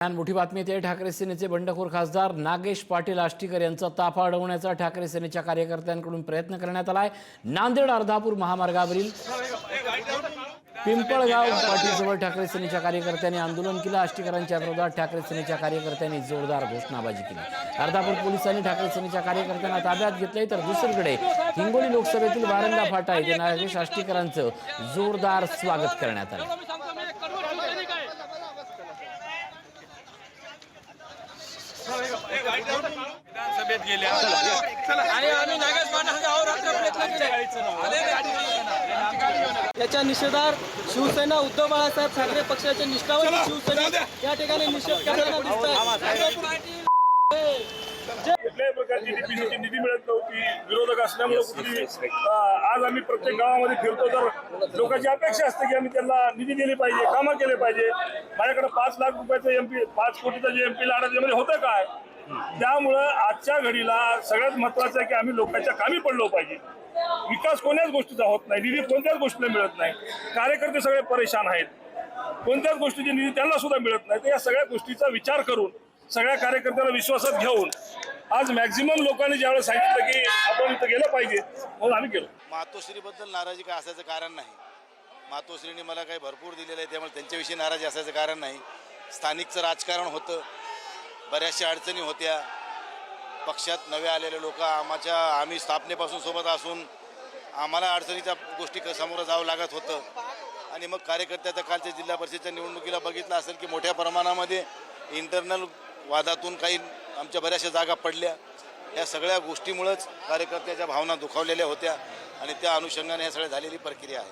मोठी बातमी येते। ठाकरे सेनेचे बंडखोर खासदार नागेश पाटील आष्टीकर यांचा ताफा अडवण्याचा ठाकरे सेनेच्या कार्यकर्त्यांकडून प्रयत्न करण्यात आलाय। नांदेड अर्धापूर महामार्गावरील पिंपळगाव पाटीजवळ ठाकरे सेनेच्या कार्यकर्त्यांनी आंदोलन केलं। आष्टीकरांच्या विरोधात ठाकरे सेनेच्या कार्यकर्त्यांनी जोरदार घोषणाबाजी केली। अर्धापूर पोलिसांनी ठाकरे सेनेच्या कार्यकर्त्यांना ताब्यात घेतले, तर दुसरीकडे हिंगोली लोकसभेतील वारंगा फाटा येथे नागेश आष्टीकरांचं जोरदार स्वागत करण्यात आलं। विधानसभेत गेल्या आणि आम्ही नागेश याच्या निषेधार्थ शिवसेना उद्धव बाळासाहेब ठाकरे पक्षाचे निष्ठावान शिवसेना या ठिकाणी निषेध करताना दिसतात। कुठल्याही प्रकारची डीपीसीची निधी मिळत नव्हती, विरोधक असल्यामुळे कुठली आज आम्ही प्रत्येक गावामध्ये फिरतो तर लोकांची अपेक्षा असते की आम्ही त्यांना निधी दिली पाहिजे, कामं केले पाहिजे। माझ्याकडे 5 लाख रुपयाचं एमपी 5 कोटीचं जे एमपी लाडा त्यामध्ये होतं काय? त्यामुळं आजच्या घडीला सगळ्यात महत्वाचं आहे की आम्ही लोकांच्या कामी पडलो पाहिजे। विकास कोणत्याच गोष्टीचा होत नाही, निधी कोणत्याच गोष्टीला मिळत नाही, कार्यकर्ते सगळे परेशान आहेत, कोणत्याच गोष्टीची निधी त्यांना सुद्धा मिळत नाही। तर या सगळ्या गोष्टीचा विचार करून सगळ्या कार्यकर्त्यांना विश्वासात घेऊन आज मॅक्झिमम लोकांनी ज्यावेळेस सांगितलं की आपण इथं गेलं पाहिजे म्हणून आम्ही गेलो। मातोश्रीबद्दल नाराजी काय असायचं कारण नाही। मातोश्रीने मला काही भरपूर दिलेलं आहे, त्यामुळे त्यांच्याविषयी नाराजी असायचं कारण नाही। स्थानिकचं राजकारण होतं, बऱ्याचशा अडचणी होत्या, पक्षात नवे आलेले लोक आम्ही स्थापनेपासून सोबत असून आम्हाला अडचणीच्या गोष्टी समोर जावं लागत होतं। आणि मग कार्यकर्त्याचा कालच्या जिल्हा परिषदेच्या निवडणुकीला बघितलं असेल की मोठ्या प्रमाणामध्ये इंटरनल वादातून काही आमच्या बऱ्याचशा जागा पडल्या। या सगळ्या गोष्टीमुळेच कार्यकर्त्याच्या भावना दुखावलेल्या होत्या आणि त्या अनुषंगाने ह्या सगळ्या झालेली प्रक्रिया आहे।